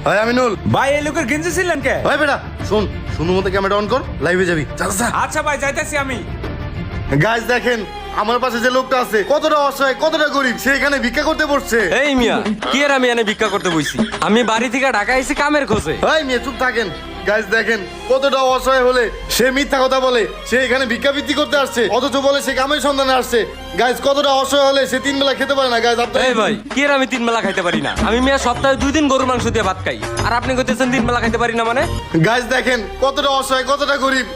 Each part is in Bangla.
ভাই আমিনুল। ভাই এই লোকের গেঞ্জি ছিলেন কে? ভাই বেটা শোন, শুনু মতো ক্যামেরা অন কর, লাইভে যাবি। আচ্ছা ভাই যাইতেছি আমি। গাইস দেখেন আমার পাশে যে লোকটা আছে কতটা অসহায় কতটা গরিব, সে এখানে ভিক্ষা করতে বসছে। এই মিয়া কি আর আমি এনে ভিক্ষা করতে বইছি? আমি বাড়ি থেকে ঢাকা আইছি কামের খোঁজে। ভাই মেয়ে চুপ থাকেন। গাইস দেখেন কতটা অসহায় হলে সে মিথ্যা কথা বলে, সে এখানে ভিক্ষাবৃত্তি করতে আসছে, অথচ বলে সে কামের সন্ধানে আসছে। গাইস কতটা অসহায় হলে সে 3 বেলা খেতে পারে না। গাইস আপনারা এই ভাই কি আর আমি 3 বেলা খাইতে পারি না? আমি মিয়া সপ্তাহে 2 দিন গরুর মাংস দিয়ে ভাত খাই, আর আপনি কইতেছেন 3 বেলা খাইতে পারি না মানে? গাইস দেখেন কতটা অসহায় কতটা গরিব,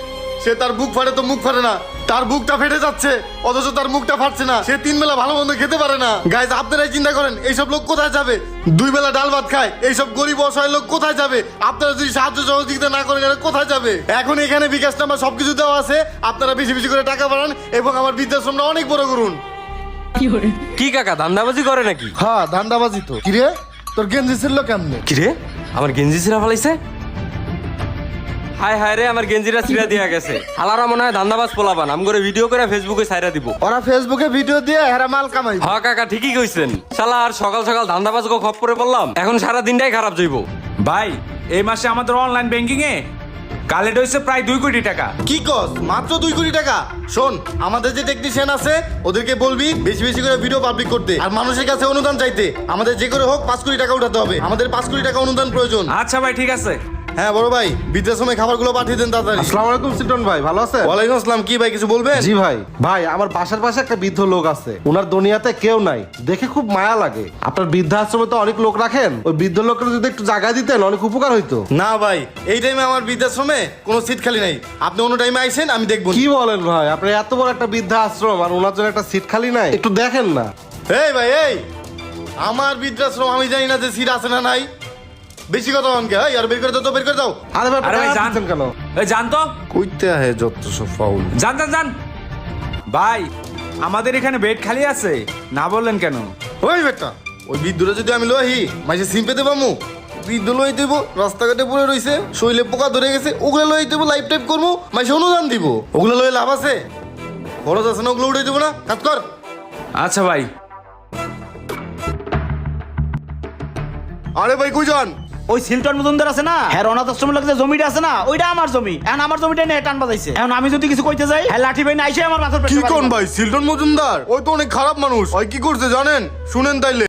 সে তার বুক ফাটে তো মুখ ফাটে না, তার বুকটা ফেটে যাচ্ছে অথচ তার মুখটা ফাটছে না, সে 3 বেলা ভালো মন্দ খেতে পারে না। গাইস আপনারাই চিন্তা করেন এইসব লোক কোথায় যাবে? 2 বেলা ডাল ভাত খায় এইসব গরিব অসহায় লোক কোথায় যাবে? আপনারা যদি সাহায্য সহযোগিতা না করেন এরা কোথায় যাবে? এখন এখানে বিকাশ নাম্বার সবকিছু দেওয়া আছে, আপনারা বেশি বেশি করে টাকা বাড়ান এবং আমার বৃদ্ধাশ্রমটা অনেক বড় করুন। কি কাকা ধান্দাবাজি করে নাকি? হ্যাঁ ধান্দাবাজি তো। কিরে তোর গেঞ্জি ছিল কেমনে? কি রে আমার গেঞ্জি ছিঁড়া ফেলাইছে? হায় হায় রে আমার গেঞ্জিটা ছিঁড়া দিয়া গেছে। হালারা মনে হয় ধান্দাবাজ পোলাবান, আমি করে ভিডিও করে ফেসবুকে ছাইরা দিব। ওরা ফেসবুকে ভিডিও দিয়ে হেরা মাল কামাই। হ্যাঁ কাকা ঠিকই কইছেন। শালা আর সকাল সকাল ধান্দাবাজ গো খপ্পরে পড়লাম, এখন সারা দিনটাই খারাপ যাইবো। ভাই এই মাসে আমাদের অনলাইন ব্যাংকিং এ কালেক্ট হয়েছে প্রায় 2 কোটি টাকা। কি কস? মাত্র 2 কোটি টাকা? শোন আমাদের যে টেকনিশিয়ান আছে ওদেরকে বলবি বেশি বেশি করে ভিডিও পাবলিক করতে, আর মানুষের কাছে অনুদান চাইতে। আমাদের যে করে হোক 5 কোটি টাকা উঠাতে হবে, আমাদের 5 কোটি টাকা অনুদান প্রয়োজন। আচ্ছা ভাই ঠিক আছে। হ্যাঁ বড় ভাই বৃদ্ধাশ্রমে খাবারগুলো পাঠিয়ে দেন তাড়াতাড়ি। আসসালামু আলাইকুম সিটন ভাই, ভালো আছেন? ওয়ালাইকুম আসসালাম। কি ভাই কিছু বলবেন? জি ভাই। ভাই আমার বাসার পাশে একটা বৃদ্ধ লোক আছে, ওনার দুনিয়াতে কেউ নাই, দেখে খুব মায়া লাগে। আপনার বৃদ্ধাশ্রমে তো অনেক লোক রাখেন, ওই বৃদ্ধ লোকের যদি একটু জায়গা দিতেন অনেক উপকার হইতো। না ভাই এই টাইমে আমার বৃদ্ধাশ্রমে কোনো সিট খালি নাই, আপনি অন্য টাইমে আইসেন আমি দেখবো। কি বলেন ভাই, আপনার এত বড় একটা বৃদ্ধাশ্রম আর ওনার জন্য একটা সিট খালি নাই? একটু দেখেন না। এই ভাই এই আমার বৃদ্ধাশ্রম, আমি জানি না যে সিট আছে না নাই। বেশি কথা অনকে আর বের করে দাও তো, বের করে দাও। আরে ভাই আরে ভাই টাকা জান দিচ্ছেন কেন? এই জান তো, কইতে আহে যত সব ফাউল। জান ভাই আমাদের এখানে বেড খালি আছে, না বললেন কেন? ওই বেটা ওই বৃদ্ধরা যদি আমি লহি মাইসে সিম পেতে পামু, বৃদ্ধ লই দেব রাস্তাঘাটে পড়ে রইছে, শৈলে পোকা ধরে গেছে, ওগুলো লই দেবো, লাইফ টাইপ করবো, মাইসে অনুদান দিব। ওগুলো লই লাভ আছে? খরচ আছে না, ওগুলো উঠে দেবো না, কাজ কর। আচ্ছা ভাই। আরে ভাই কুজন ওই সিলটন মজুমদার আছে না, হ্যাঁ অনাথ আশ্রমের লোক যে জমিটা আছে না, ওইটা আমার জমি। এখন আমার জমিটা নিয়ে টান বাজাইছে, এখন আমি যদি কিছু কইতে যাই হ্যাঁ লাঠি ভাই না আইসে আমার মাথার কি কোন ভাই? সিলটন মজুমদার ওই তো অনেক খারাপ মানুষ, ওই কি করছে জানেন? শুনেন তাইলে।